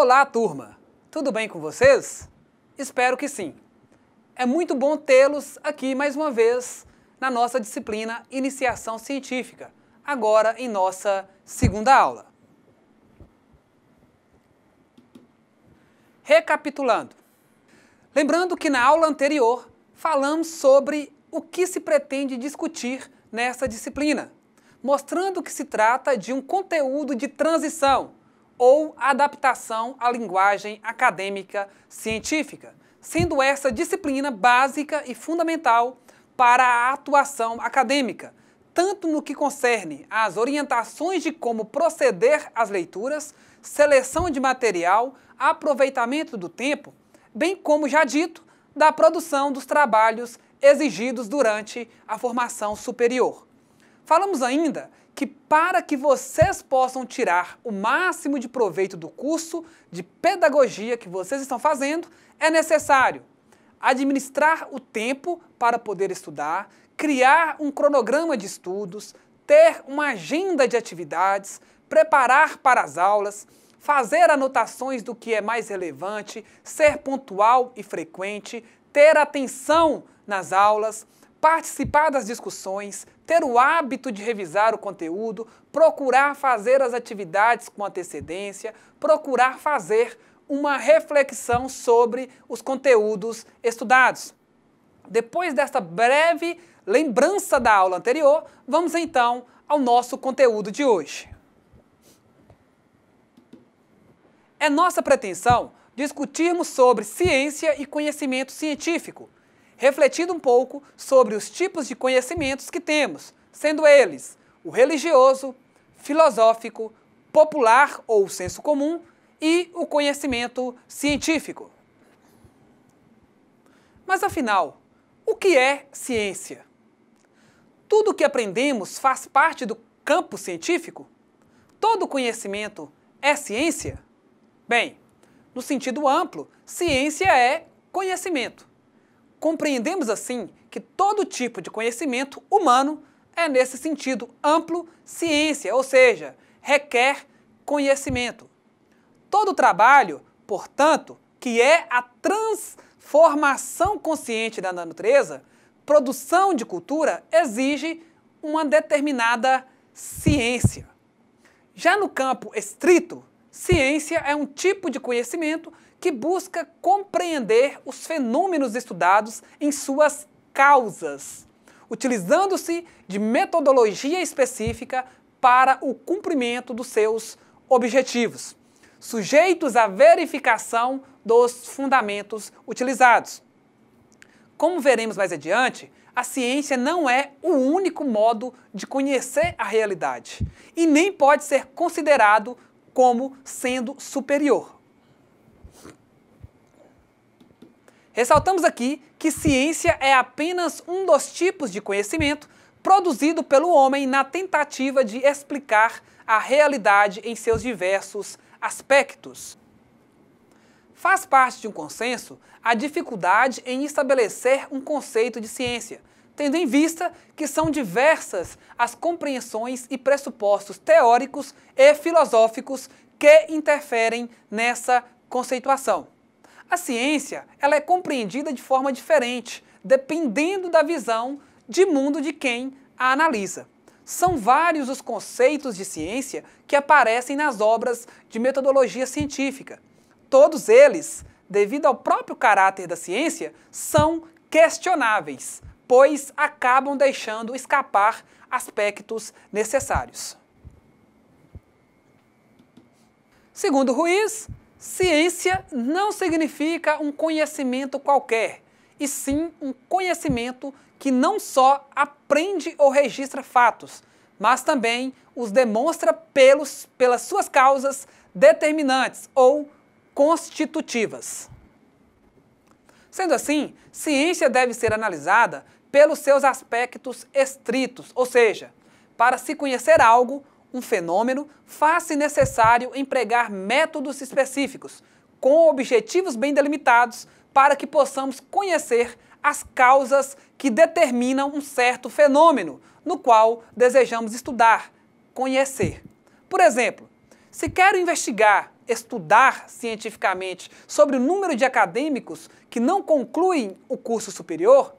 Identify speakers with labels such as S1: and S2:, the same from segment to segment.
S1: Olá, turma! Tudo bem com vocês? Espero que sim. É muito bom tê-los aqui mais uma vez na nossa disciplina Iniciação Científica, agora em nossa segunda aula. Recapitulando. Lembrando que na aula anterior falamos sobre o que se pretende discutir nessa disciplina, mostrando que se trata de um conteúdo de transição ou adaptação à linguagem acadêmica científica, sendo essa disciplina básica e fundamental para a atuação acadêmica, tanto no que concerne às orientações de como proceder às leituras, seleção de material, aproveitamento do tempo, bem como, já dito, da produção dos trabalhos exigidos durante a formação superior. Falamos ainda que para que vocês possam tirar o máximo de proveito do curso de pedagogia que vocês estão fazendo, é necessário administrar o tempo para poder estudar, criar um cronograma de estudos, ter uma agenda de atividades, preparar para as aulas, fazer anotações do que é mais relevante, ser pontual e frequente, ter atenção nas aulas, participar das discussões, ter o hábito de revisar o conteúdo, procurar fazer as atividades com antecedência, procurar fazer uma reflexão sobre os conteúdos estudados. Depois desta breve lembrança da aula anterior, vamos então ao nosso conteúdo de hoje. É nossa pretensão discutirmos sobre ciência e conhecimento científico, refletindo um pouco sobre os tipos de conhecimentos que temos, sendo eles o religioso, filosófico, popular ou senso comum e o conhecimento científico. Mas afinal, o que é ciência? Tudo o que aprendemos faz parte do campo científico? Todo conhecimento é ciência? Bem, no sentido amplo, ciência é conhecimento. Compreendemos assim que todo tipo de conhecimento humano é, nesse sentido amplo, ciência, ou seja, requer conhecimento. Todo trabalho, portanto, que é a transformação consciente da natureza, produção de cultura, exige uma determinada ciência. Já no campo estrito, ciência é um tipo de conhecimento que busca compreender os fenômenos estudados em suas causas, utilizando-se de metodologia específica para o cumprimento dos seus objetivos, sujeitos à verificação dos fundamentos utilizados. Como veremos mais adiante, a ciência não é o único modo de conhecer a realidade e nem pode ser considerado como sendo superior. Ressaltamos aqui que ciência é apenas um dos tipos de conhecimento produzido pelo homem na tentativa de explicar a realidade em seus diversos aspectos. Faz parte de um consenso a dificuldade em estabelecer um conceito de ciência, tendo em vista que são diversas as compreensões e pressupostos teóricos e filosóficos que interferem nessa conceituação. A ciência ela é compreendida de forma diferente, dependendo da visão de mundo de quem a analisa. São vários os conceitos de ciência que aparecem nas obras de metodologia científica. Todos eles, devido ao próprio caráter da ciência, são questionáveis, pois acabam deixando escapar aspectos necessários. Segundo Ruiz, ciência não significa um conhecimento qualquer, e sim um conhecimento que não só aprende ou registra fatos, mas também os demonstra pelas suas causas determinantes ou constitutivas. Sendo assim, ciência deve ser analisada pelos seus aspectos estritos, ou seja, para se conhecer algo, um fenômeno, faz-se necessário empregar métodos específicos, com objetivos bem delimitados, para que possamos conhecer as causas que determinam um certo fenômeno, no qual desejamos estudar, conhecer. Por exemplo, se quero investigar estudar cientificamente sobre o número de acadêmicos que não concluem o curso superior,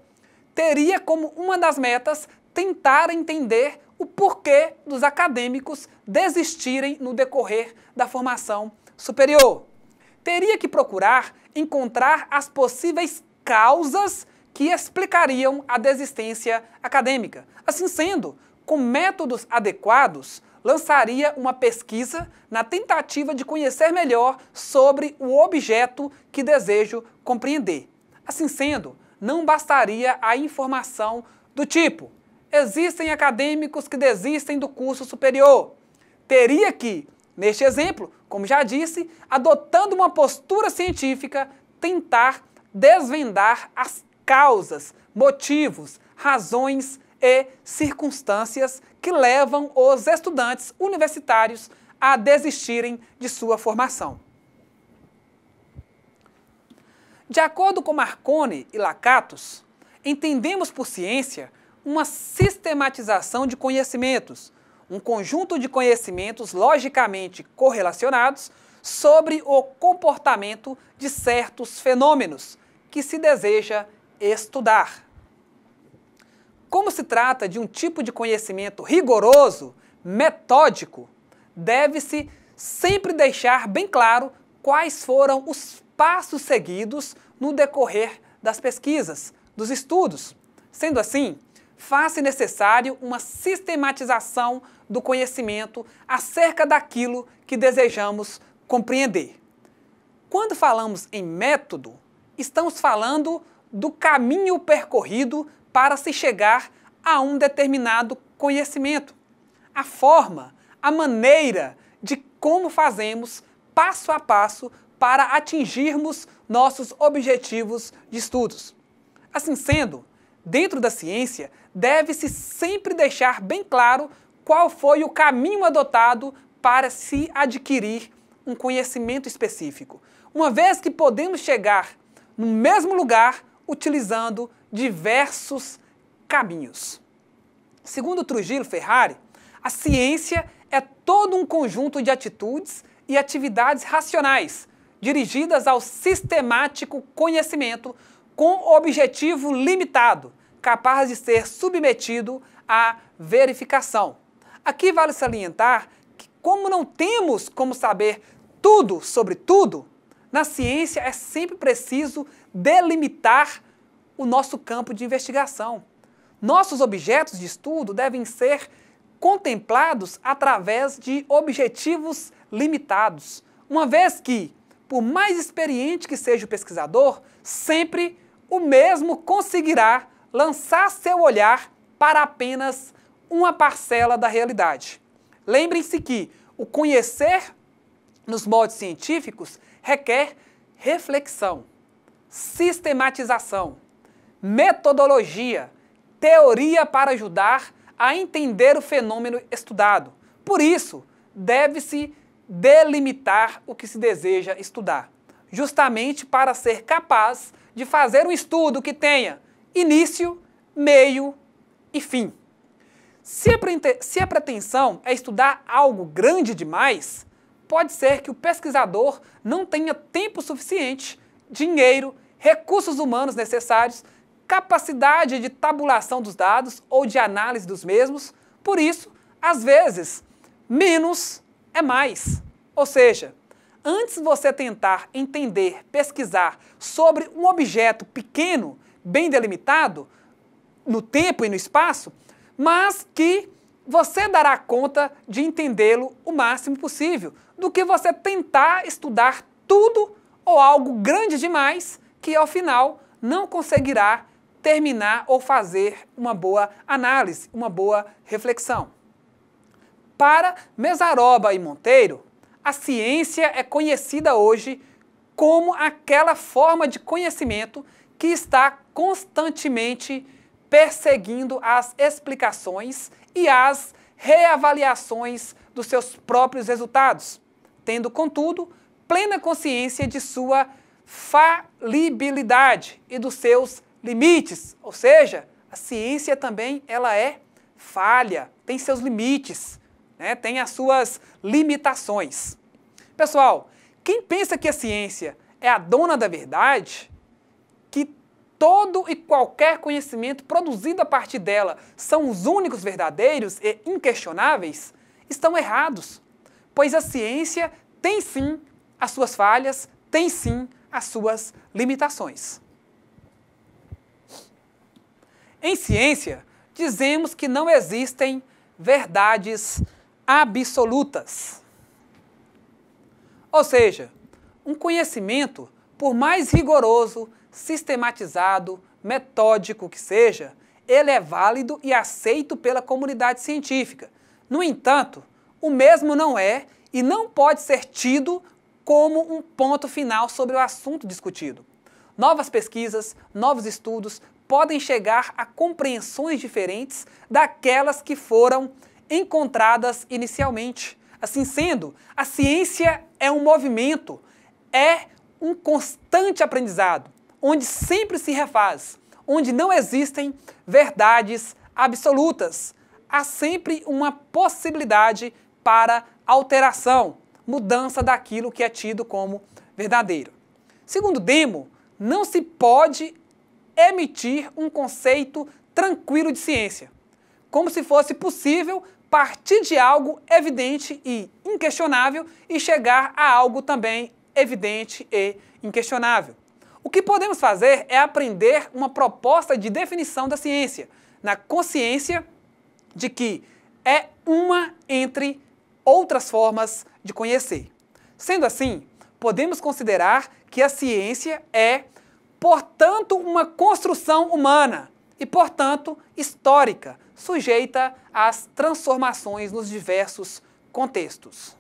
S1: teria como uma das metas tentar entender o porquê dos acadêmicos desistirem no decorrer da formação superior. Teria que procurar encontrar as possíveis causas que explicariam a desistência acadêmica. Assim sendo, com métodos adequados, lançaria uma pesquisa na tentativa de conhecer melhor sobre o objeto que desejo compreender. Assim sendo, não bastaria a informação do tipo: existem acadêmicos que desistem do curso superior. Teria que, neste exemplo, como já disse, adotando uma postura científica, tentar desvendar as causas, motivos, razões e circunstâncias que levam os estudantes universitários a desistirem de sua formação. De acordo com Marconi e Lakatos, entendemos por ciência uma sistematização de conhecimentos, um conjunto de conhecimentos logicamente correlacionados sobre o comportamento de certos fenômenos que se deseja estudar. Como se trata de um tipo de conhecimento rigoroso, metódico, deve-se sempre deixar bem claro quais foram os passos seguidos no decorrer das pesquisas, dos estudos. Sendo assim, faz-se necessário uma sistematização do conhecimento acerca daquilo que desejamos compreender. Quando falamos em método, estamos falando do caminho percorrido para se chegar a um determinado conhecimento. A forma, a maneira de como fazemos passo a passo para atingirmos nossos objetivos de estudos. Assim sendo, dentro da ciência, deve-se sempre deixar bem claro qual foi o caminho adotado para se adquirir um conhecimento específico, uma vez que podemos chegar no mesmo lugar utilizando diversos caminhos. Segundo Trujillo Ferrari, a ciência é todo um conjunto de atitudes e atividades racionais dirigidas ao sistemático conhecimento com objetivo limitado, capaz de ser submetido à verificação. Aqui vale salientar que, como não temos como saber tudo sobre tudo, na ciência é sempre preciso delimitar o nosso campo de investigação. Nossos objetos de estudo devem ser contemplados através de objetivos limitados, uma vez que, por mais experiente que seja o pesquisador, sempre o mesmo conseguirá lançar seu olhar para apenas uma parcela da realidade. Lembrem-se que o conhecer nos moldes científicos requer reflexão, sistematização, metodologia, teoria para ajudar a entender o fenômeno estudado. Por isso, deve-se delimitar o que se deseja estudar, justamente para ser capaz de fazer um estudo que tenha início, meio e fim. Se a pretensão é estudar algo grande demais, pode ser que o pesquisador não tenha tempo suficiente, dinheiro, recursos humanos necessários, capacidade de tabulação dos dados ou de análise dos mesmos. Por isso, às vezes, menos é mais. Ou seja, antes você tentar entender, pesquisar sobre um objeto pequeno, bem delimitado, no tempo e no espaço, mas que você dará conta de entendê-lo o máximo possível, do que você tentar estudar tudo ou algo grande demais que, ao final, não conseguirá terminar ou fazer uma boa análise, uma boa reflexão. Para Mesaroba e Monteiro, a ciência é conhecida hoje como aquela forma de conhecimento que está constantemente perseguindo as explicações e as reavaliações dos seus próprios resultados, tendo, contudo, plena consciência de sua falibilidade e dos seus limites. Ou seja, a ciência também ela é falha, tem seus limites, né? Tem as suas limitações. Pessoal, Quem pensa que a ciência é a dona da verdade, que todo e qualquer conhecimento produzido a partir dela são os únicos verdadeiros e inquestionáveis, estão errados, pois a ciência tem sim as suas falhas, tem sim as suas limitações. Em ciência, dizemos que não existem verdades absolutas. Ou seja, um conhecimento, por mais rigoroso, sistematizado, metódico que seja, ele é válido e aceito pela comunidade científica. No entanto, o mesmo não é e não pode ser tido como um ponto final sobre o assunto discutido. Novas pesquisas, novos estudos podem chegar a compreensões diferentes daquelas que foram encontradas inicialmente. Assim sendo, a ciência é um movimento, é um constante aprendizado, onde sempre se refaz, onde não existem verdades absolutas. Há sempre uma possibilidade para alteração, mudança daquilo que é tido como verdadeiro. Segundo Demo, não se pode emitir um conceito tranquilo de ciência, como se fosse possível partir de algo evidente e inquestionável e chegar a algo também evidente e inquestionável. O que podemos fazer é aprender uma proposta de definição da ciência, na consciência de que é uma entre outras formas de conhecer. Sendo assim, podemos considerar que a ciência é, portanto, uma construção humana e, portanto, histórica, sujeita às transformações nos diversos contextos.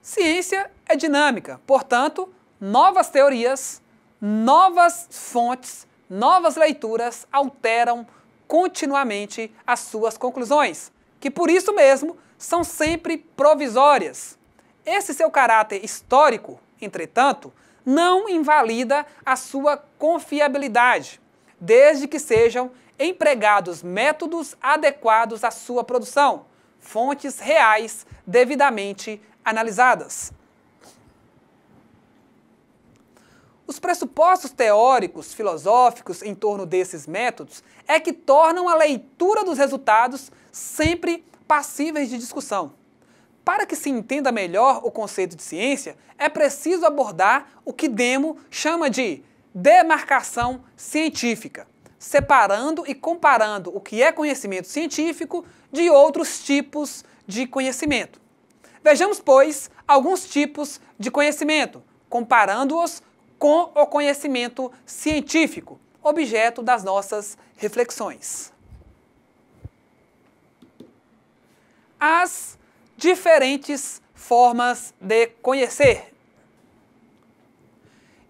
S1: Ciência é dinâmica, portanto, novas teorias, novas fontes, novas leituras alteram continuamente as suas conclusões, que por isso mesmo são sempre provisórias. Esse seu caráter histórico, entretanto, não invalida a sua confiabilidade, desde que sejam empregados métodos adequados à sua produção, fontes reais devidamente analisadas. Os pressupostos teóricos, filosóficos em torno desses métodos é que tornam a leitura dos resultados sempre passíveis de discussão. Para que se entenda melhor o conceito de ciência, é preciso abordar o que Demo chama de demarcação científica, separando e comparando o que é conhecimento científico de outros tipos de conhecimento. Vejamos, pois, alguns tipos de conhecimento, comparando-os com o conhecimento científico, objeto das nossas reflexões. As diferentes formas de conhecer.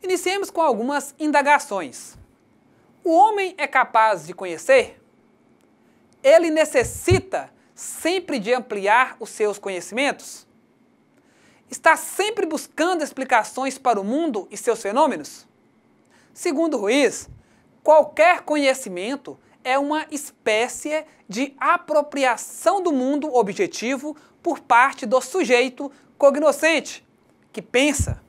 S1: Iniciemos com algumas indagações. O homem é capaz de conhecer? Ele necessita sempre de ampliar os seus conhecimentos? Está sempre buscando explicações para o mundo e seus fenômenos? Segundo Ruiz, qualquer conhecimento é uma espécie de apropriação do mundo objetivo por parte do sujeito cognoscente, que pensa.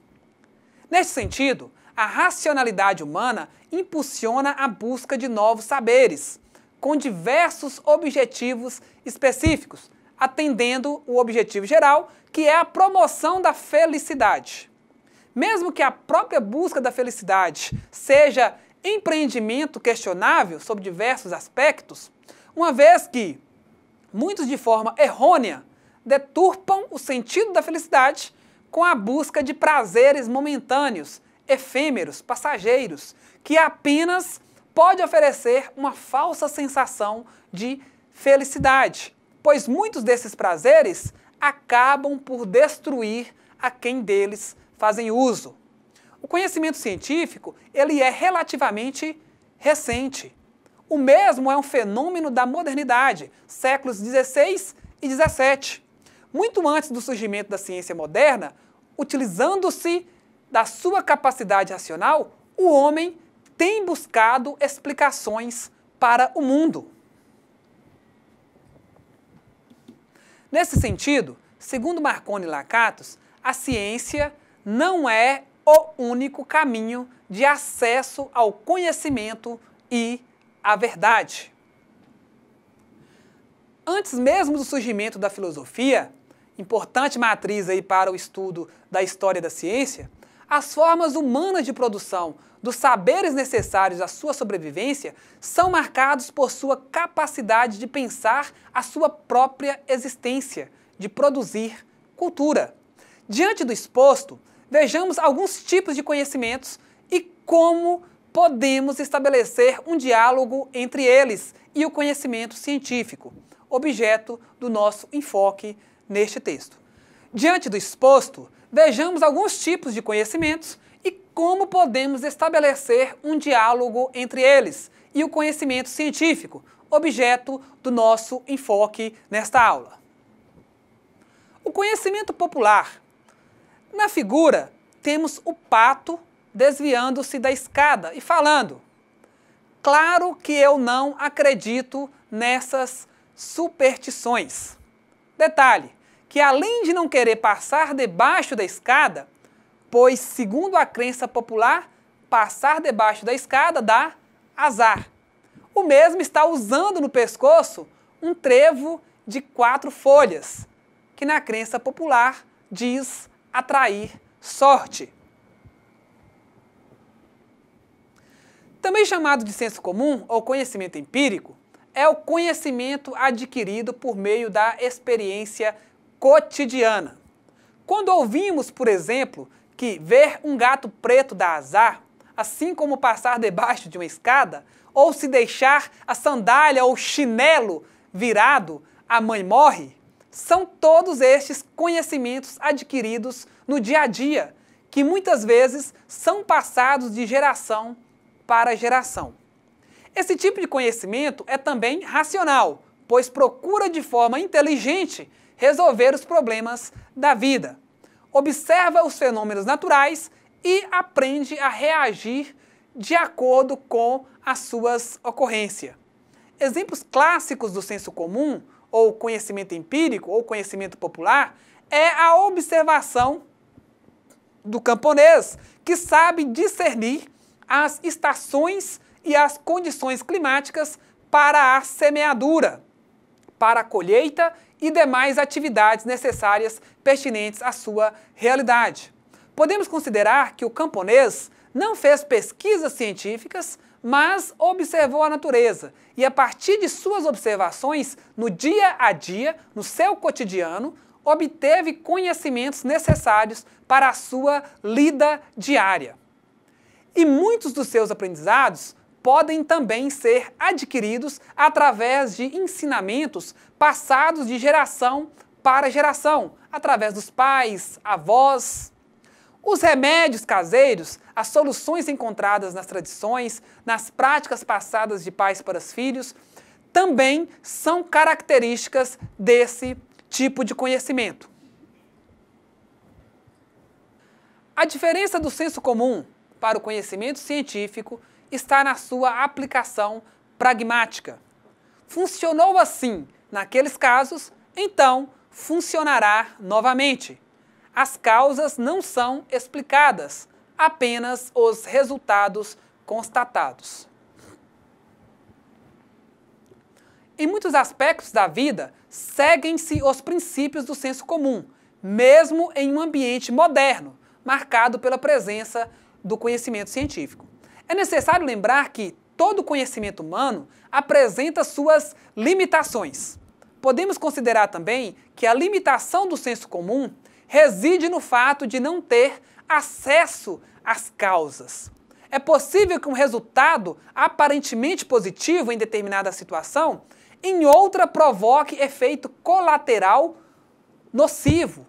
S1: Neste sentido, a racionalidade humana impulsiona a busca de novos saberes, com diversos objetivos específicos, atendendo o objetivo geral, que é a promoção da felicidade. Mesmo que a própria busca da felicidade seja empreendimento questionável sob diversos aspectos, uma vez que muitos de forma errônea deturpam o sentido da felicidade com a busca de prazeres momentâneos, efêmeros, passageiros, que apenas pode oferecer uma falsa sensação de felicidade, pois muitos desses prazeres acabam por destruir a quem deles fazem uso. O conhecimento científico, ele é relativamente recente. O mesmo é um fenômeno da modernidade, séculos XVI e XVII. Muito antes do surgimento da ciência moderna, utilizando-se da sua capacidade racional, o homem tem buscado explicações para o mundo. Nesse sentido, Segundo Marconi e Lakatos, a ciência não é o único caminho de acesso ao conhecimento e à verdade. Antes mesmo do surgimento da filosofia, importante matriz aí para o estudo da história da ciência, as formas humanas de produção dos saberes necessários à sua sobrevivência são marcados por sua capacidade de pensar a sua própria existência, de produzir cultura. Diante do exposto, vejamos alguns tipos de conhecimentos e como podemos estabelecer um diálogo entre eles e o conhecimento científico, objeto do nosso enfoque neste texto. Diante do exposto, vejamos alguns tipos de conhecimentos e como podemos estabelecer um diálogo entre eles e o conhecimento científico, objeto do nosso enfoque nesta aula. O conhecimento popular. Na figura, temos o pato desviando-se da escada e falando: claro que eu não acredito nessas superstições. Detalhe, que além de não querer passar debaixo da escada, pois, segundo a crença popular, passar debaixo da escada dá azar. O mesmo está usando no pescoço um trevo de 4 folhas, que na crença popular diz atrair sorte. Também chamado de senso comum ou conhecimento empírico, é o conhecimento adquirido por meio da experiência cotidiana. Quando ouvimos, por exemplo, que ver um gato preto dá azar, assim como passar debaixo de uma escada, ou se deixar a sandália ou chinelo virado, a mãe morre, são todos estes conhecimentos adquiridos no dia a dia, que muitas vezes são passados de geração para geração. Esse tipo de conhecimento é também racional, pois procura de forma inteligente resolver os problemas da vida. Observa os fenômenos naturais e aprende a reagir de acordo com as suas ocorrências. Exemplos clássicos do senso comum, ou conhecimento empírico, ou conhecimento popular, é a observação do camponês, que sabe discernir as estações e as condições climáticas para a semeadura, para a colheita e demais atividades necessárias pertinentes à sua realidade. Podemos considerar que o camponês não fez pesquisas científicas, mas observou a natureza e, a partir de suas observações no dia a dia, no seu cotidiano, obteve conhecimentos necessários para a sua lida diária. E muitos dos seus aprendizados podem também ser adquiridos através de ensinamentos passados de geração para geração, através dos pais, avós. Os remédios caseiros, as soluções encontradas nas tradições, nas práticas passadas de pais para os filhos, também são características desse tipo de conhecimento. A diferença do senso comum para o conhecimento científico está na sua aplicação pragmática. Funcionou assim naqueles casos, então funcionará novamente. As causas não são explicadas, apenas os resultados constatados. Em muitos aspectos da vida, seguem-se os princípios do senso comum, mesmo em um ambiente moderno, marcado pela presença do conhecimento científico. É necessário lembrar que todo conhecimento humano apresenta suas limitações. Podemos considerar também que a limitação do senso comum reside no fato de não ter acesso às causas. É possível que um resultado aparentemente positivo em determinada situação, em outra provoque efeito colateral nocivo,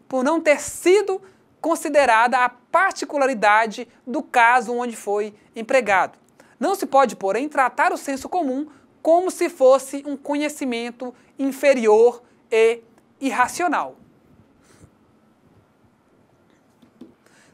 S1: por não ter sido considerada a particularidade do caso onde foi empregado. Não se pode, porém, tratar o senso comum como se fosse um conhecimento inferior e irracional.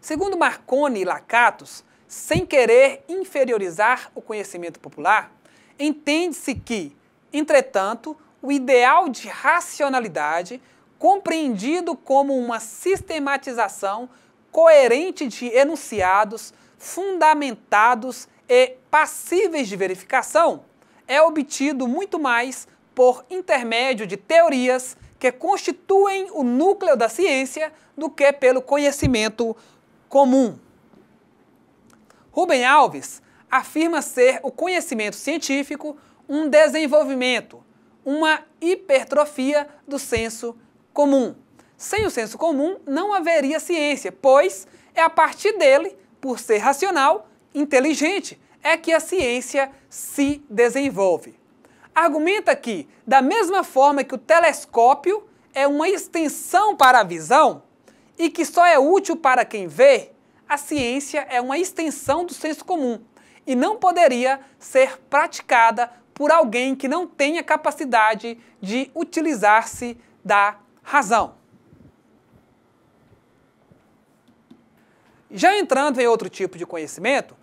S1: Segundo Marconi e Lakatos, sem querer inferiorizar o conhecimento popular, entende-se que, entretanto, o ideal de racionalidade compreendido como uma sistematização coerente de enunciados fundamentados e passíveis de verificação, é obtido muito mais por intermédio de teorias que constituem o núcleo da ciência do que pelo conhecimento comum. Rubem Alves afirma ser o conhecimento científico um desenvolvimento, uma hipertrofia do senso comum. Sem o senso comum não haveria ciência, pois é a partir dele, por ser racional, inteligente, é que a ciência se desenvolve. Argumenta que, da mesma forma que o telescópio é uma extensão para a visão e que só é útil para quem vê, a ciência é uma extensão do senso comum e não poderia ser praticada por alguém que não tenha capacidade de utilizar-se da razão. Já entrando em outro tipo de conhecimento,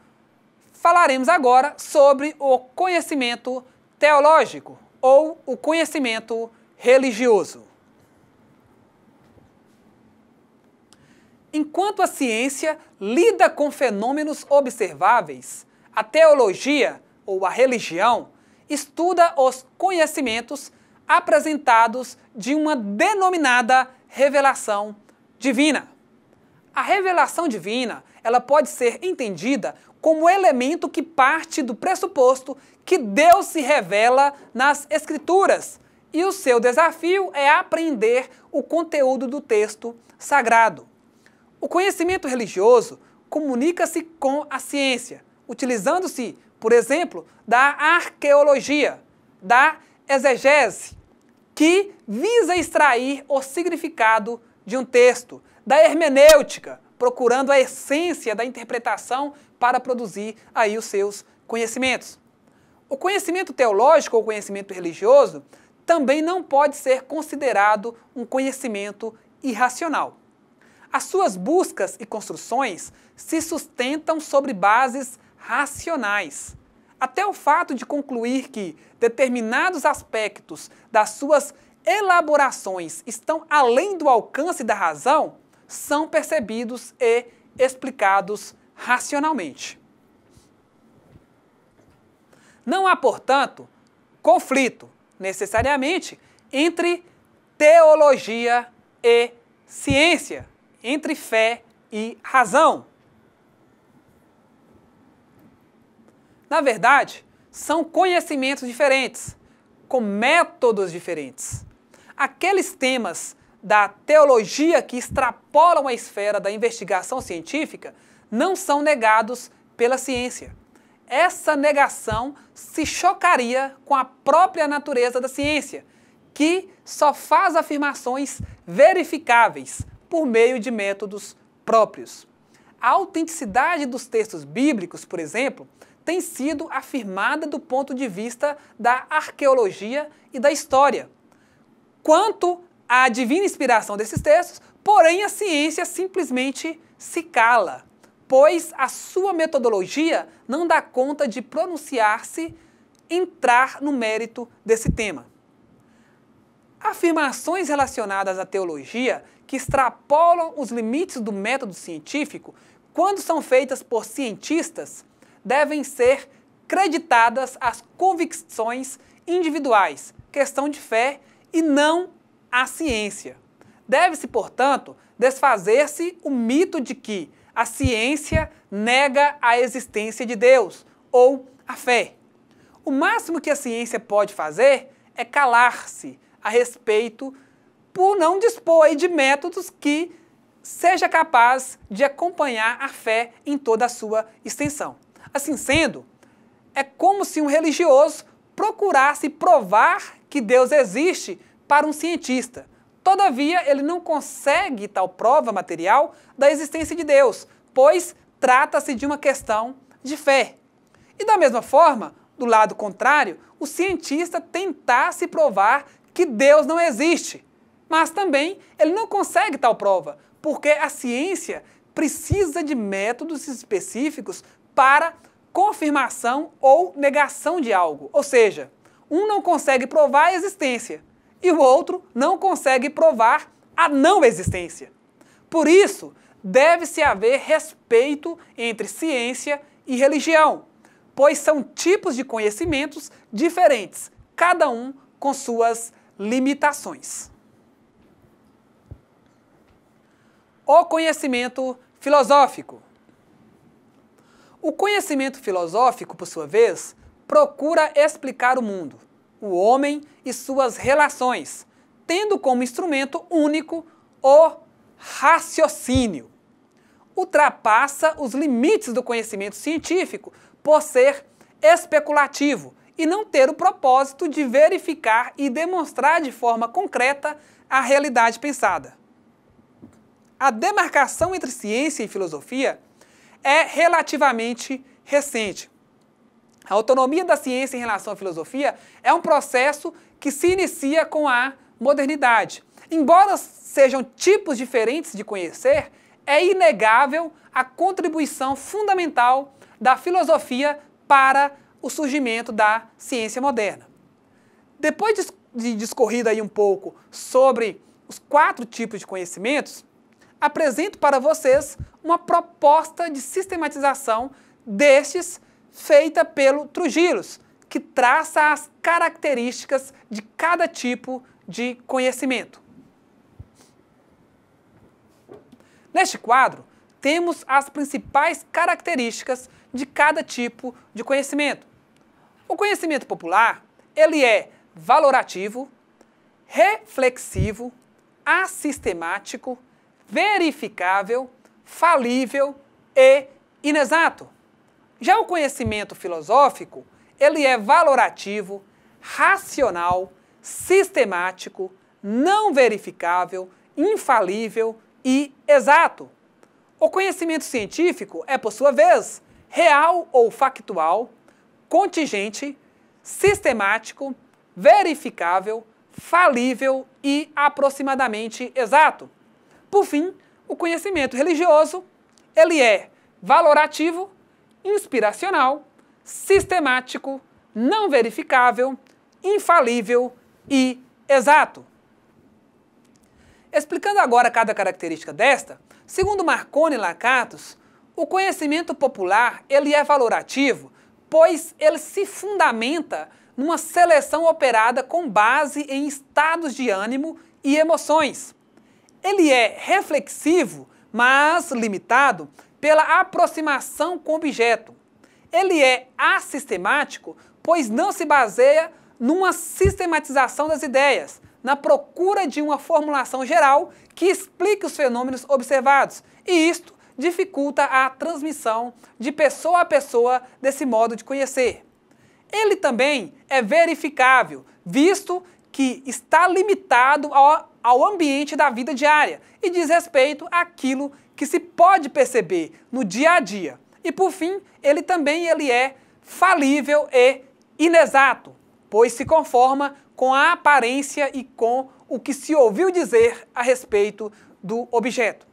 S1: falaremos agora sobre o conhecimento teológico ou o conhecimento religioso. Enquanto a ciência lida com fenômenos observáveis, a teologia ou a religião estuda os conhecimentos apresentados de uma denominada revelação divina. A revelação divina, ela pode ser entendida como elemento que parte do pressuposto que Deus se revela nas Escrituras, e o seu desafio é aprender o conteúdo do texto sagrado. O conhecimento religioso comunica-se com a ciência, utilizando-se, por exemplo, da arqueologia, da exegese, que visa extrair o significado de um texto, da hermenêutica, procurando a essência da interpretação para produzir aí os seus conhecimentos. O conhecimento teológico ou conhecimento religioso também não pode ser considerado um conhecimento irracional. As suas buscas e construções se sustentam sobre bases racionais. Até o fato de concluir que determinados aspectos das suas elaborações estão além do alcance da razão são percebidos e explicados racionalmente. Não há, portanto, conflito, necessariamente, entre teologia e ciência, entre fé e razão. Na verdade, são conhecimentos diferentes, com métodos diferentes. Aqueles temas da teologia que extrapolam a esfera da investigação científica não são negados pela ciência. Essa negação se chocaria com a própria natureza da ciência, que só faz afirmações verificáveis por meio de métodos próprios. A autenticidade dos textos bíblicos, por exemplo, tem sido afirmada do ponto de vista da arqueologia e da história. Quanto à divina inspiração desses textos, porém a ciência simplesmente se cala, pois a sua metodologia não dá conta de pronunciar-se, entrar no mérito desse tema. Afirmações relacionadas à teologia que extrapolam os limites do método científico, quando são feitas por cientistas, devem ser creditadas às convicções individuais, questão de fé e não à ciência. Deve-se, portanto, desfazer-se o mito de que a ciência nega a existência de Deus ou a fé. O máximo que a ciência pode fazer é calar-se a respeito por não dispor de métodos que seja capaz de acompanhar a fé em toda a sua extensão. Assim sendo, é como se um religioso procurasse provar que Deus existe para um cientista. Todavia, ele não consegue tal prova material da existência de Deus, pois trata-se de uma questão de fé. E da mesma forma, do lado contrário, o cientista tentasse provar que Deus não existe, mas também ele não consegue tal prova, porque a ciência precisa de métodos específicos para confirmação ou negação de algo. Ou seja, um não consegue provar a existência e o outro não consegue provar a não existência. Por isso, deve-se haver respeito entre ciência e religião, pois são tipos de conhecimentos diferentes, cada um com suas limitações. O conhecimento filosófico. O conhecimento filosófico, por sua vez, procura explicar o mundo, o homem e suas relações, tendo como instrumento único o raciocínio. Ultrapassa os limites do conhecimento científico por ser especulativo e não ter o propósito de verificar e demonstrar de forma concreta a realidade pensada. A demarcação entre ciência e filosofia é relativamente recente. A autonomia da ciência em relação à filosofia é um processo que se inicia com a modernidade. Embora sejam tipos diferentes de conhecer, é inegável a contribuição fundamental da filosofia para o surgimento da ciência moderna. Depois de discorrido aí um pouco sobre os 4 tipos de conhecimentos, apresento para vocês uma proposta de sistematização destes feita pelo Trujillos, que traça as características de cada tipo de conhecimento. Neste quadro, temos as principais características de cada tipo de conhecimento. O conhecimento popular, ele é valorativo, reflexivo, assistemático, verificável, falível e inexato. Já o conhecimento filosófico, ele é valorativo, racional, sistemático, não verificável, infalível e exato. O conhecimento científico é, por sua vez, real ou factual, contingente, sistemático, verificável, falível e aproximadamente exato. Por fim, o conhecimento religioso, ele é valorativo, inspiracional, sistemático, não verificável, infalível e exato. Explicando agora cada característica desta, segundo Marconi e Lakatos, o conhecimento popular ele é valorativo, pois ele se fundamenta numa seleção operada com base em estados de ânimo e emoções. Ele é reflexivo, mas limitado pela aproximação com o objeto. Ele é assistemático, pois não se baseia numa sistematização das ideias, na procura de uma formulação geral que explique os fenômenos observados, e isto dificulta a transmissão de pessoa a pessoa desse modo de conhecer. Ele também é verificável, visto que está limitado ao ambiente da vida diária e diz respeito àquilo que se pode perceber no dia a dia. E por fim, ele também é falível e inexato, pois se conforma com a aparência e com o que se ouviu dizer a respeito do objeto.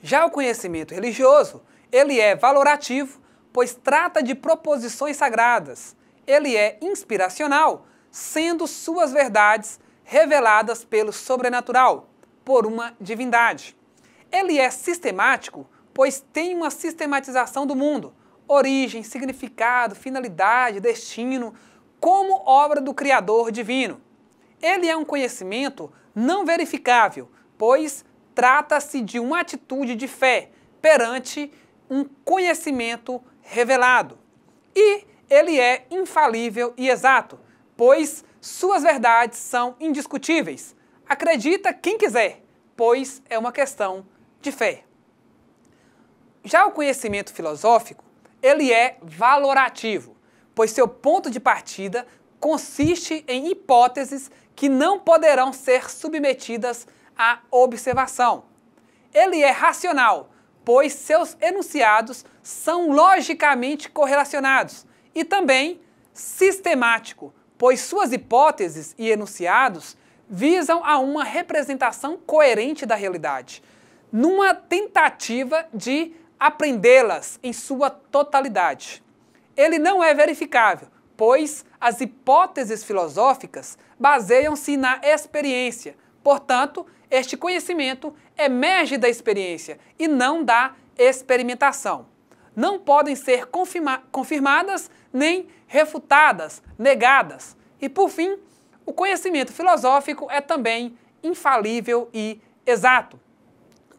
S1: Já o conhecimento religioso, ele é valorativo, pois trata de proposições sagradas. Ele é inspiracional, sendo suas verdades reveladas pelo sobrenatural, por uma divindade. Ele é sistemático, pois tem uma sistematização do mundo, origem, significado, finalidade, destino, como obra do Criador divino. Ele é um conhecimento não verificável, pois trata-se de uma atitude de fé perante um conhecimento revelado. E ele é infalível e exato, pois suas verdades são indiscutíveis. Acredita quem quiser, pois é uma questão de fé. Já o conhecimento filosófico, ele é valorativo, pois seu ponto de partida consiste em hipóteses que não poderão ser submetidas à observação. Ele é racional, pois seus enunciados são logicamente correlacionados, e também sistemático, pois suas hipóteses e enunciados visam a uma representação coerente da realidade, numa tentativa de apreendê-las em sua totalidade. Ele não é verificável, pois as hipóteses filosóficas baseiam-se na experiência. Portanto, este conhecimento emerge da experiência e não da experimentação. Não podem ser confirmadas nem refutadas, negadas. E, por fim, o conhecimento filosófico é também infalível e exato,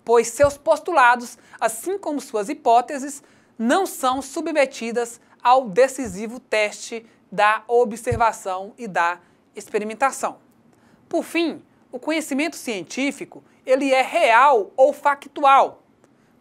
S1: pois seus postulados, assim como suas hipóteses, não são submetidas ao decisivo teste da observação e da experimentação. Por fim, o conhecimento científico, ele é real ou factual,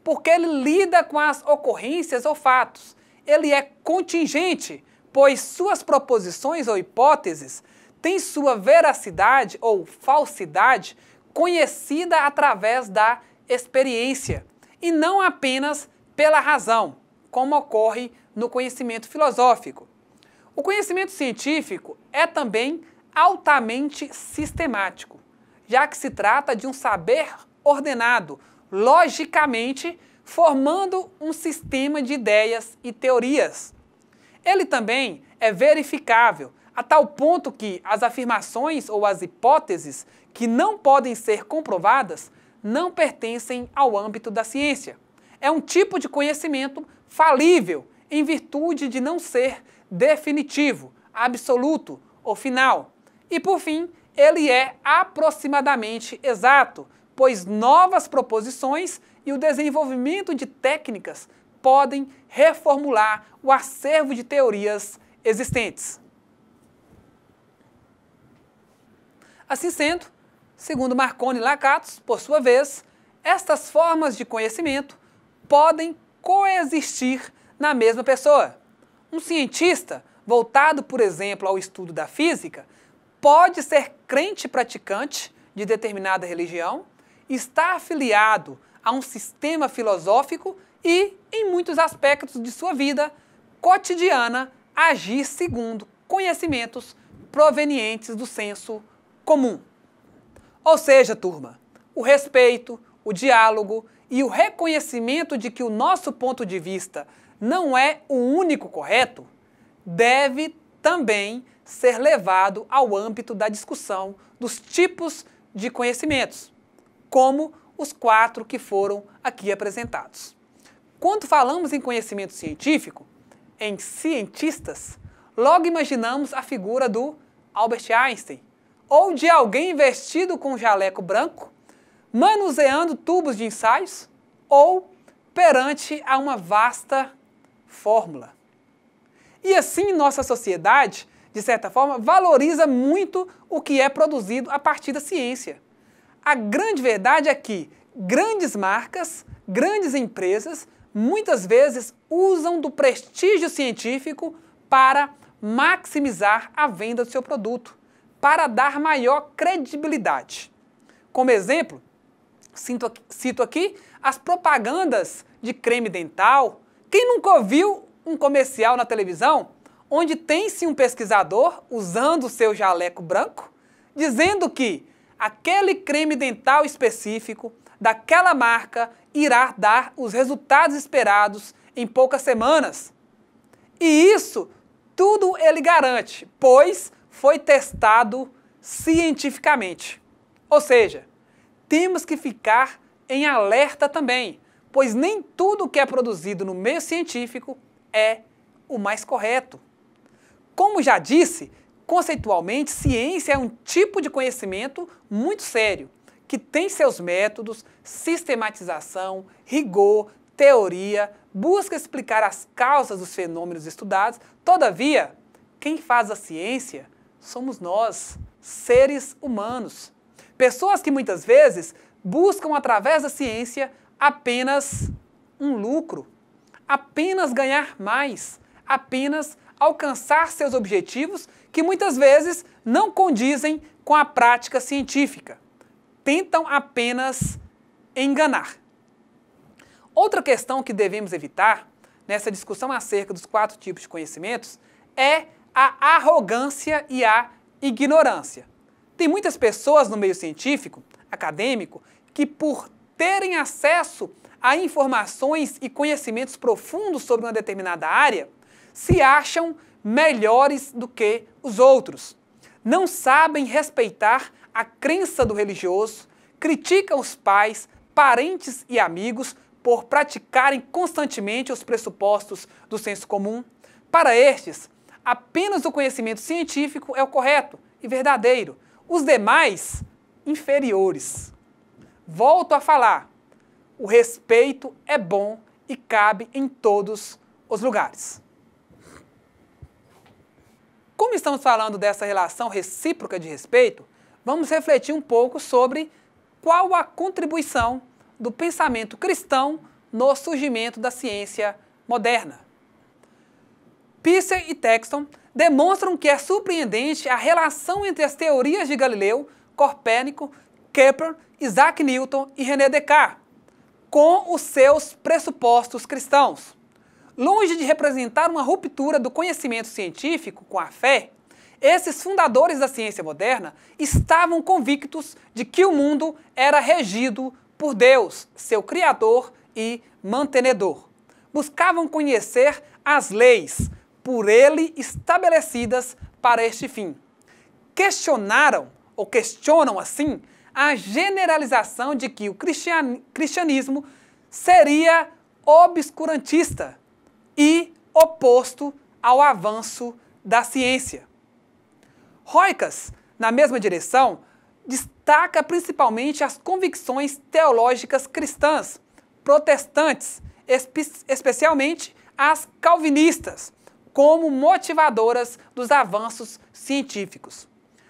S1: porque ele lida com as ocorrências ou fatos. Ele é contingente, pois suas proposições ou hipóteses têm sua veracidade ou falsidade conhecida através da experiência e não apenas pela razão, como ocorre no conhecimento filosófico. O conhecimento científico é também altamente sistemático, já que se trata de um saber ordenado, logicamente, formando um sistema de ideias e teorias. Ele também é verificável, a tal ponto que as afirmações ou as hipóteses que não podem ser comprovadas não pertencem ao âmbito da ciência. É um tipo de conhecimento falível, em virtude de não ser definitivo, absoluto ou final. E, por fim, ele é aproximadamente exato, pois novas proposições e o desenvolvimento de técnicas podem reformular o acervo de teorias existentes. Assim sendo, segundo Marconi e Lakatos, por sua vez, estas formas de conhecimento podem coexistir na mesma pessoa. Um cientista, voltado, por exemplo, ao estudo da física, pode ser crente praticante de determinada religião, estar afiliado a um sistema filosófico e, em muitos aspectos de sua vida cotidiana, agir segundo conhecimentos provenientes do senso comum. Ou seja, turma, o respeito, o diálogo e o reconhecimento de que o nosso ponto de vista não é o único correto deve também ser levado ao âmbito da discussão dos tipos de conhecimentos, como os 4 que foram aqui apresentados. Quando falamos em conhecimento científico, em cientistas, logo imaginamos a figura do Albert Einstein, ou de alguém vestido com um jaleco branco, manuseando tubos de ensaios, ou perante a uma vasta fórmula. E assim nossa sociedade, de certa forma, valoriza muito o que é produzido a partir da ciência. A grande verdade é que grandes marcas, grandes empresas, muitas vezes usam do prestígio científico para maximizar a venda do seu produto, para dar maior credibilidade. Como exemplo, cito aqui as propagandas de creme dental. Quem nunca ouviu um comercial na televisão onde tem-se um pesquisador usando o seu jaleco branco, dizendo que aquele creme dental específico daquela marca irá dar os resultados esperados em poucas semanas? E isso tudo ele garante, pois foi testado cientificamente. Ou seja, temos que ficar em alerta também, pois nem tudo que é produzido no meio científico é o mais correto. Como já disse, conceitualmente, ciência é um tipo de conhecimento muito sério, que tem seus métodos, sistematização, rigor, teoria, busca explicar as causas dos fenômenos estudados. Todavia, quem faz a ciência somos nós, seres humanos. Pessoas que muitas vezes buscam através da ciência apenas um lucro, apenas ganhar mais, apenas alcançar seus objetivos que muitas vezes não condizem com a prática científica. Tentam apenas enganar. Outra questão que devemos evitar nessa discussão acerca dos 4 tipos de conhecimentos é a arrogância e a ignorância. Tem muitas pessoas no meio científico, acadêmico, que por terem acesso a informações e conhecimentos profundos sobre uma determinada área, se acham melhores do que os outros. Não sabem respeitar a crença do religioso, criticam os pais, parentes e amigos por praticarem constantemente os pressupostos do senso comum. Para estes, apenas o conhecimento científico é o correto e verdadeiro, os demais, inferiores. Volto a falar, o respeito é bom e cabe em todos os lugares. Como estamos falando dessa relação recíproca de respeito, vamos refletir um pouco sobre qual a contribuição do pensamento cristão no surgimento da ciência moderna. Peirce e Texton demonstram que é surpreendente a relação entre as teorias de Galileu, Copérnico, Kepler, Isaac Newton e René Descartes, com os seus pressupostos cristãos. Longe de representar uma ruptura do conhecimento científico com a fé, esses fundadores da ciência moderna estavam convictos de que o mundo era regido por Deus, seu Criador e mantenedor. Buscavam conhecer as leis por ele estabelecidas para este fim. Questionaram, ou questionam assim, a generalização de que o cristianismo seria obscurantista e oposto ao avanço da ciência. Roykas, na mesma direção, destaca principalmente as convicções teológicas cristãs, protestantes, especialmente as calvinistas, como motivadoras dos avanços científicos.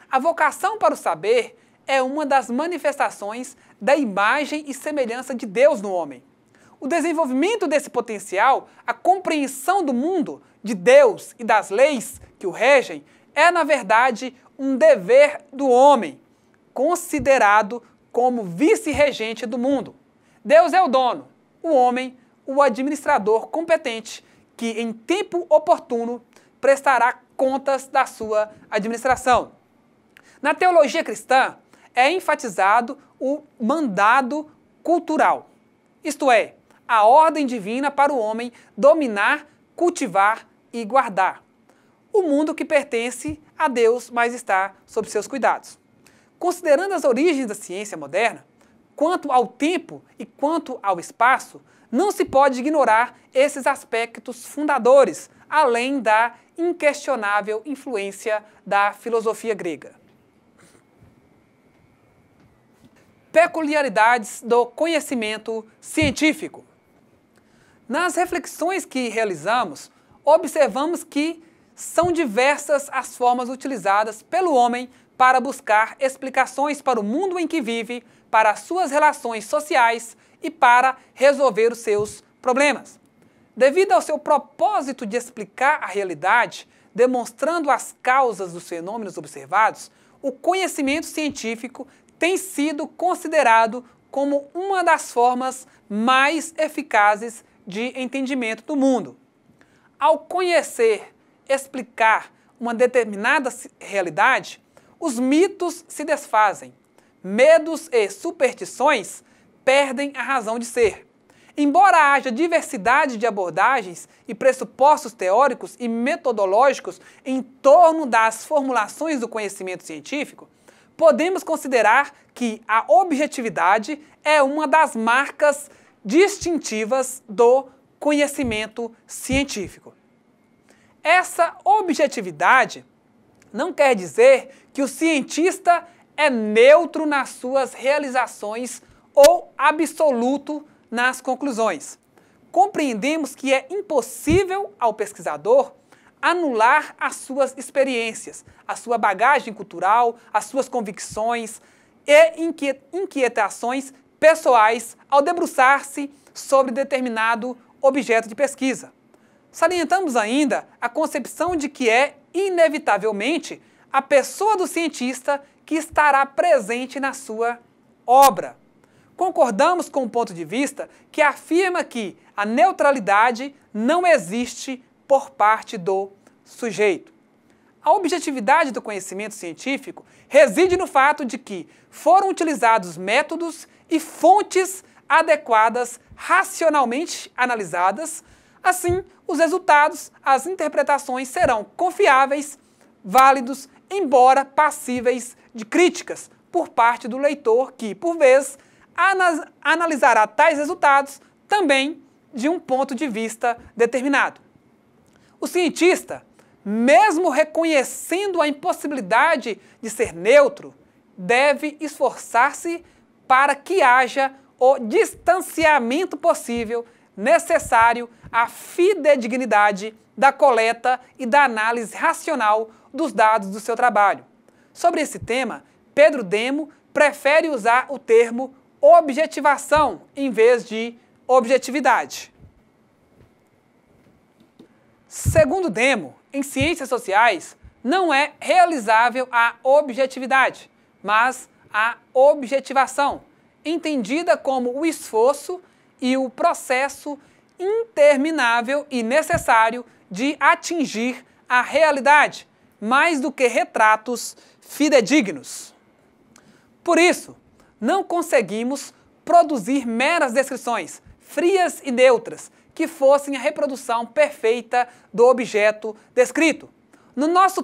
S1: A vocação para o saber é uma das manifestações da imagem e semelhança de Deus no homem. O desenvolvimento desse potencial, a compreensão do mundo, de Deus e das leis que o regem, é, na verdade, um dever do homem, considerado como vice-regente do mundo. Deus é o dono, o homem, o administrador competente, que em tempo oportuno prestará contas da sua administração. Na teologia cristã, é enfatizado o mandado cultural, isto é, a ordem divina para o homem dominar, cultivar e guardar o mundo que pertence a Deus, mas está sob seus cuidados. Considerando as origens da ciência moderna, quanto ao tempo e quanto ao espaço, não se pode ignorar esses aspectos fundadores, além da inquestionável influência da filosofia grega. Peculiaridades do conhecimento científico. Nas reflexões que realizamos, observamos que são diversas as formas utilizadas pelo homem para buscar explicações para o mundo em que vive, para as suas relações sociais e para resolver os seus problemas. Devido ao seu propósito de explicar a realidade, demonstrando as causas dos fenômenos observados, o conhecimento científico tem sido considerado como uma das formas mais eficazes de entendimento do mundo. Ao conhecer, explicar uma determinada realidade, os mitos se desfazem, medos e superstições perdem a razão de ser. Embora haja diversidade de abordagens e pressupostos teóricos e metodológicos em torno das formulações do conhecimento científico, podemos considerar que a objetividade é uma das marcas distintivas do conhecimento científico. Essa objetividade não quer dizer que o cientista é neutro nas suas realizações ou absoluto nas conclusões. Compreendemos que é impossível ao pesquisador anular as suas experiências, a sua bagagem cultural, as suas convicções e inquietações pessoais ao debruçar-se sobre determinado objeto de pesquisa. Salientamos ainda a concepção de que é, inevitavelmente, a pessoa do cientista que estará presente na sua obra. Concordamos com o ponto de vista que afirma que a neutralidade não existe por parte do sujeito. A objetividade do conhecimento científico reside no fato de que foram utilizados métodos e fontes adequadas, racionalmente analisadas, Assim, os resultados, as interpretações serão confiáveis, válidos, embora passíveis de críticas por parte do leitor que, por vezes, analisará tais resultados também de um ponto de vista determinado. O cientista, mesmo reconhecendo a impossibilidade de ser neutro, deve esforçar-se para que haja o distanciamento possível necessário à fidedignidade da coleta e da análise racional dos dados do seu trabalho. Sobre esse tema, Pedro Demo prefere usar o termo objetivação em vez de objetividade. Segundo Demo, em ciências sociais, não é realizável a objetividade, mas a objetivação, entendida como o esforço e o processo interminável e necessário de atingir a realidade, mais do que retratos fidedignos. Por isso, não conseguimos produzir meras descrições frias e neutras que fossem a reprodução perfeita do objeto descrito. No nosso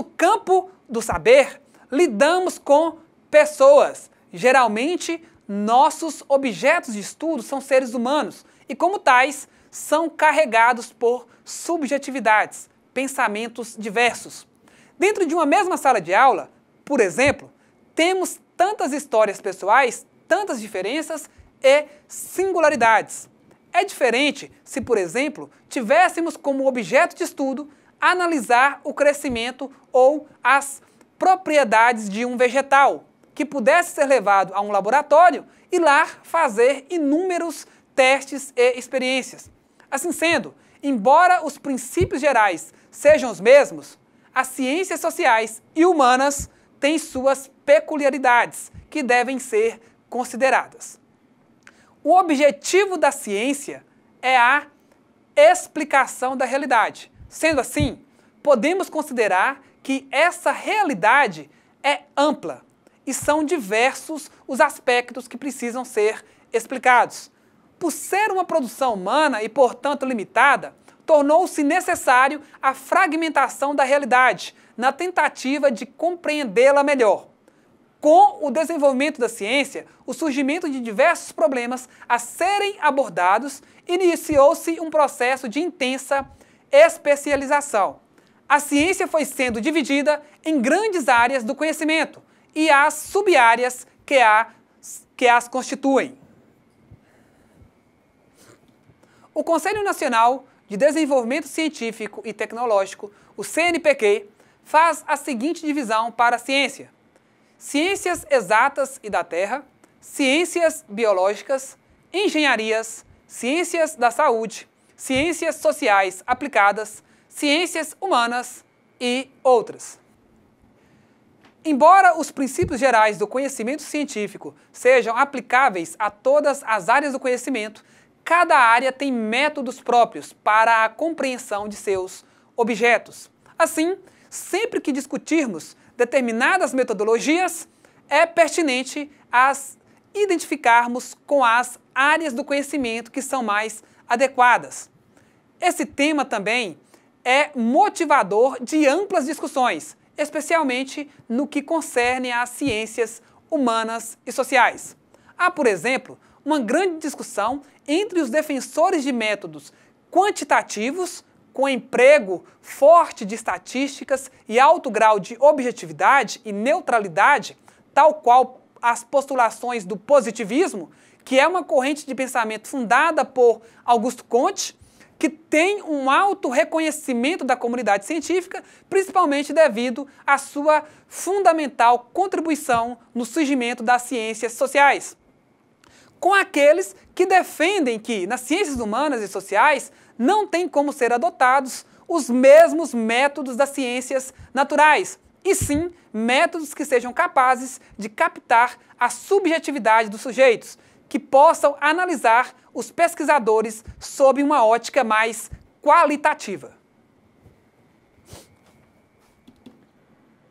S1: campo do saber, lidamos com pessoas. Geralmente, nossos objetos de estudo são seres humanos e, como tais, são carregados por subjetividades, pensamentos diversos. Dentro de uma mesma sala de aula, por exemplo, temos tantas histórias pessoais, tantas diferenças e singularidades. É diferente se, por exemplo, tivéssemos como objeto de estudo analisar o crescimento ou as propriedades de um vegetal, que pudesse ser levado a um laboratório e lá fazer inúmeros testes e experiências. Assim sendo, embora os princípios gerais sejam os mesmos, as ciências sociais e humanas têm suas peculiaridades que devem ser consideradas. O objetivo da ciência é a explicação da realidade. Sendo assim, podemos considerar que essa realidade é ampla e são diversos os aspectos que precisam ser explicados. Por ser uma produção humana e, portanto, limitada, tornou-se necessário a fragmentação da realidade, na tentativa de compreendê-la melhor. Com o desenvolvimento da ciência, o surgimento de diversos problemas a serem abordados, iniciou-se um processo de intensa especialização. A ciência foi sendo dividida em grandes áreas do conhecimento e as sub-áreas que as constituem. O Conselho Nacional de Desenvolvimento Científico e Tecnológico, o CNPq, faz a seguinte divisão para a ciência: ciências exatas e da terra, ciências biológicas, engenharias, ciências da saúde, ciências sociais aplicadas, ciências humanas e outras. Embora os princípios gerais do conhecimento científico sejam aplicáveis a todas as áreas do conhecimento, cada área tem métodos próprios para a compreensão de seus objetos. Assim, sempre que discutirmos determinadas metodologias, é pertinente as identificarmos com as áreas do conhecimento que são mais adequadas. Esse tema também é motivador de amplas discussões, especialmente no que concerne às ciências humanas e sociais. Há, por exemplo, uma grande discussão entre os defensores de métodos quantitativos, com emprego forte de estatísticas e alto grau de objetividade e neutralidade, tal qual as postulações do positivismo, que é uma corrente de pensamento fundada por Auguste Comte, que tem um alto reconhecimento da comunidade científica, principalmente devido à sua fundamental contribuição no surgimento das ciências sociais. Com aqueles que defendem que, nas ciências humanas e sociais, não tem como ser adotados os mesmos métodos das ciências naturais, e sim métodos que sejam capazes de captar a subjetividade dos sujeitos, que possam analisar os pesquisadores sob uma ótica mais qualitativa.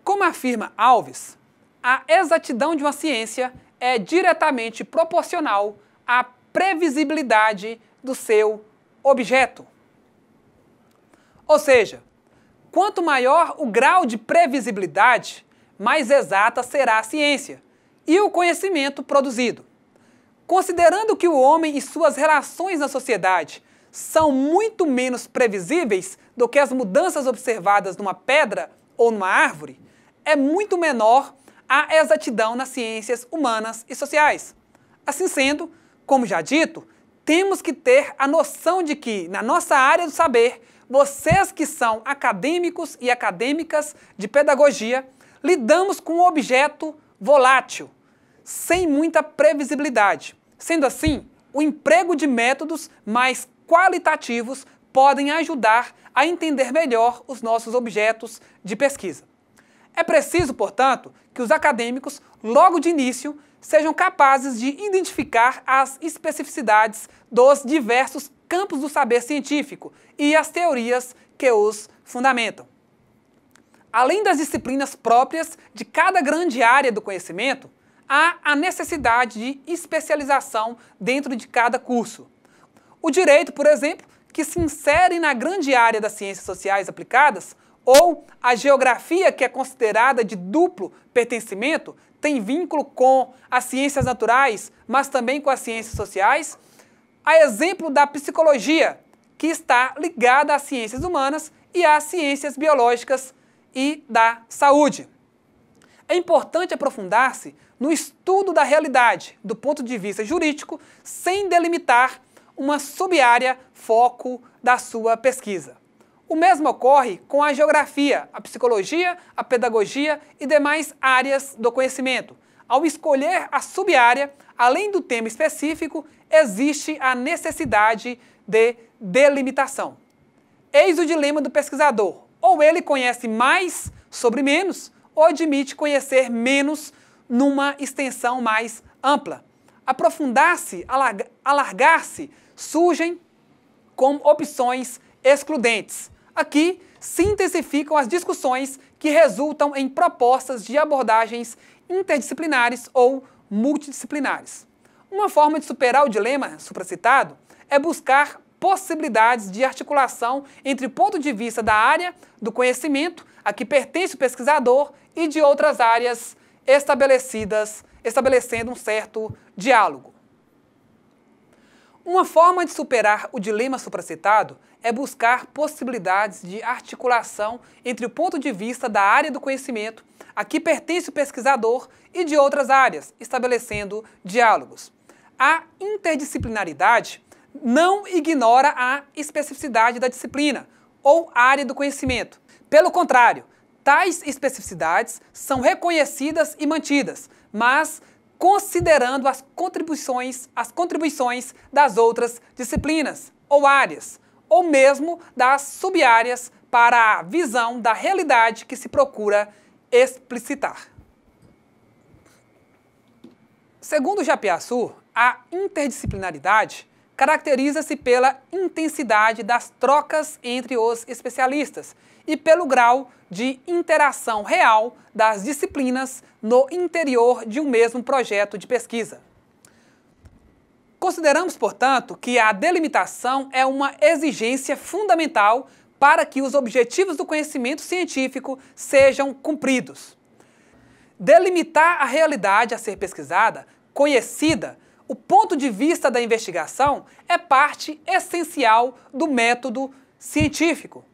S1: Como afirma Alves, a exatidão de uma ciência é diretamente proporcional à previsibilidade do seu objeto. Ou seja, quanto maior o grau de previsibilidade, mais exata será a ciência e o conhecimento produzido. Considerando que o homem e suas relações na sociedade são muito menos previsíveis do que as mudanças observadas numa pedra ou numa árvore, é muito menor a exatidão nas ciências humanas e sociais. Assim sendo, como já dito, temos que ter a noção de que, na nossa área do saber, vocês que são acadêmicos e acadêmicas de pedagogia, lidamos com um objeto volátil, sem muita previsibilidade. Sendo assim, o emprego de métodos mais qualitativos podem ajudar a entender melhor os nossos objetos de pesquisa. É preciso, portanto, que os acadêmicos, logo de início, sejam capazes de identificar as especificidades dos diversos campos do saber científico e as teorias que os fundamentam. Além das disciplinas próprias de cada grande área do conhecimento, há a necessidade de especialização dentro de cada curso. O direito, por exemplo, que se insere na grande área das ciências sociais aplicadas, ou a geografia, que é considerada de duplo pertencimento, tem vínculo com as ciências naturais, mas também com as ciências sociais. A exemplo da psicologia, que está ligada às ciências humanas e às ciências biológicas e da saúde. É importante aprofundar-se no estudo da realidade, do ponto de vista jurídico, sem delimitar uma sub-área foco da sua pesquisa. O mesmo ocorre com a geografia, a psicologia, a pedagogia e demais áreas do conhecimento. Ao escolher a sub-área, além do tema específico, existe a necessidade de delimitação. Eis o dilema do pesquisador. Ou ele conhece mais sobre menos, ou admite conhecer menos numa extensão mais ampla. Aprofundar-se, alargar-se, surgem como opções excludentes. Aqui se intensificam as discussões que resultam em propostas de abordagens interdisciplinares ou multidisciplinares. Uma forma de superar o dilema supracitado é buscar possibilidades de articulação entre o ponto de vista da área do conhecimento a que pertence o pesquisador e de outras áreas estabelecendo um certo diálogo. Uma forma de superar o dilema supracitado é buscar possibilidades de articulação entre o ponto de vista da área do conhecimento a que pertence o pesquisador e de outras áreas, estabelecendo diálogos. A interdisciplinaridade não ignora a especificidade da disciplina ou área do conhecimento. Pelo contrário, tais especificidades são reconhecidas e mantidas, mas considerando as contribuições das outras disciplinas ou áreas, ou mesmo das sub-áreas para a visão da realidade que se procura explicitar. Segundo Japiaçu, a interdisciplinaridade caracteriza-se pela intensidade das trocas entre os especialistas e pelo grau de interação real das disciplinas no interior de um mesmo projeto de pesquisa. Consideramos, portanto, que a delimitação é uma exigência fundamental para que os objetivos do conhecimento científico sejam cumpridos. Delimitar a realidade a ser pesquisada, conhecida, o ponto de vista da investigação é parte essencial do método científico.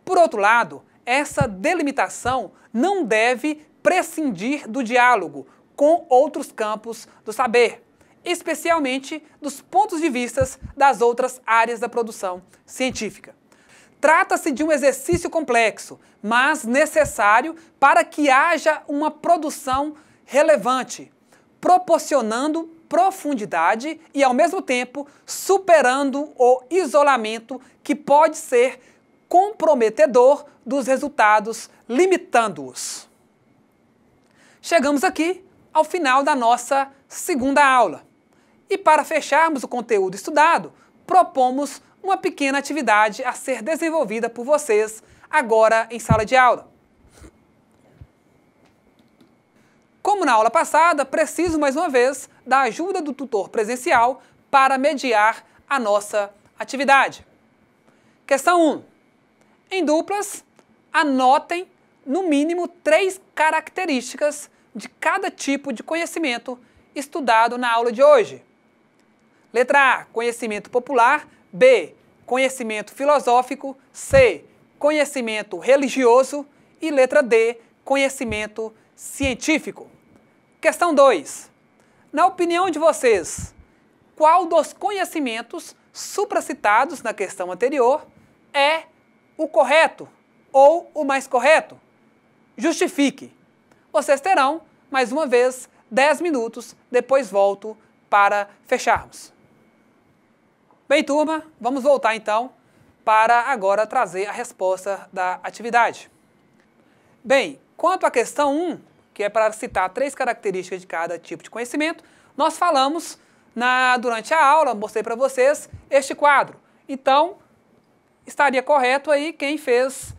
S1: Por outro lado, essa delimitação não deve prescindir do diálogo com outros campos do saber, especialmente dos pontos de vista das outras áreas da produção científica. Trata-se de um exercício complexo, mas necessário para que haja uma produção relevante, proporcionando profundidade e, ao mesmo tempo, superando o isolamento que pode ser comprometedor dos resultados, limitando-os. Chegamos aqui ao final da nossa segunda aula. E para fecharmos o conteúdo estudado, propomos uma pequena atividade a ser desenvolvida por vocês agora em sala de aula. Como na aula passada, preciso mais uma vez da ajuda do tutor presencial para mediar a nossa atividade. Questão 1. Em duplas, anotem no mínimo 3 características de cada tipo de conhecimento estudado na aula de hoje. Letra A, conhecimento popular. B, conhecimento filosófico. C, conhecimento religioso. E letra D, conhecimento científico. Questão 2. Na opinião de vocês, qual dos conhecimentos supracitados na questão anterior é o correto ou o mais correto? Justifique. Vocês terão, mais uma vez, 10 minutos, depois volto para fecharmos. Bem, turma, vamos voltar então para agora trazer a resposta da atividade. Bem, quanto à questão 1, que é para citar 3 características de cada tipo de conhecimento, nós falamos durante a aula, mostrei para vocês este quadro. Então, estaria correto aí quem fez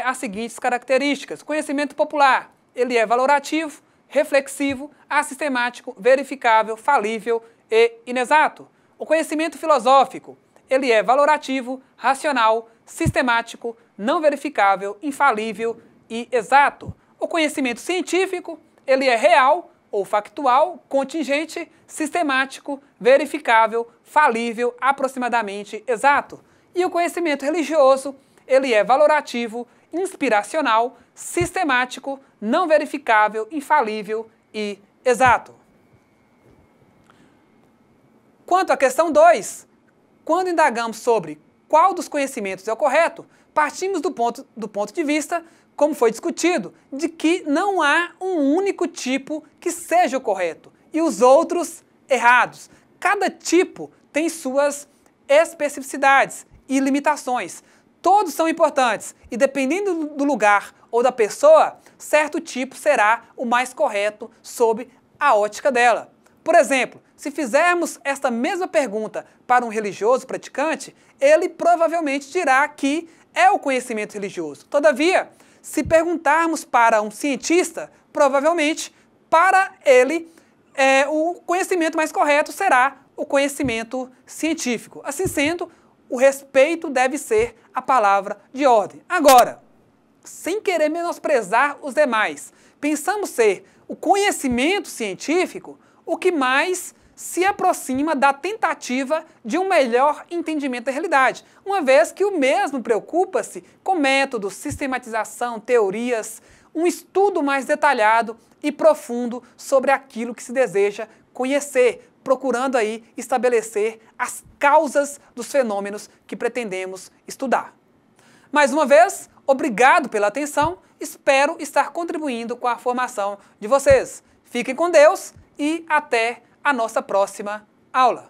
S1: as seguintes características. Conhecimento popular, ele é valorativo, reflexivo, assistemático, verificável, falível e inexato. O conhecimento filosófico, ele é valorativo, racional, sistemático, não verificável, infalível e exato. O conhecimento científico, ele é real ou factual, contingente, sistemático, verificável, falível, aproximadamente exato. E o conhecimento religioso, ele é valorativo, inspiracional, sistemático, não verificável, infalível e exato. Quanto à questão 2, quando indagamos sobre qual dos conhecimentos é o correto, partimos do ponto de vista, como foi discutido, de que não há um único tipo que seja o correto e os outros errados. Cada tipo tem suas especificidades e limitações. Todos são importantes e, dependendo do lugar ou da pessoa, certo tipo será o mais correto sob a ótica dela. Por exemplo, se fizermos esta mesma pergunta para um religioso praticante, ele provavelmente dirá que é o conhecimento religioso. Todavia, se perguntarmos para um cientista, provavelmente para ele o conhecimento mais correto será o conhecimento científico. Assim sendo, o respeito deve ser a palavra de ordem. Agora, sem querer menosprezar os demais, pensamos ser o conhecimento científico o que mais se aproxima da tentativa de um melhor entendimento da realidade, uma vez que o mesmo preocupa-se com métodos, sistematização, teorias, um estudo mais detalhado e profundo sobre aquilo que se deseja conhecer, procurando aí estabelecer as causas dos fenômenos que pretendemos estudar. Mais uma vez, obrigado pela atenção, espero estar contribuindo com a formação de vocês. Fiquem com Deus e até a nossa próxima aula.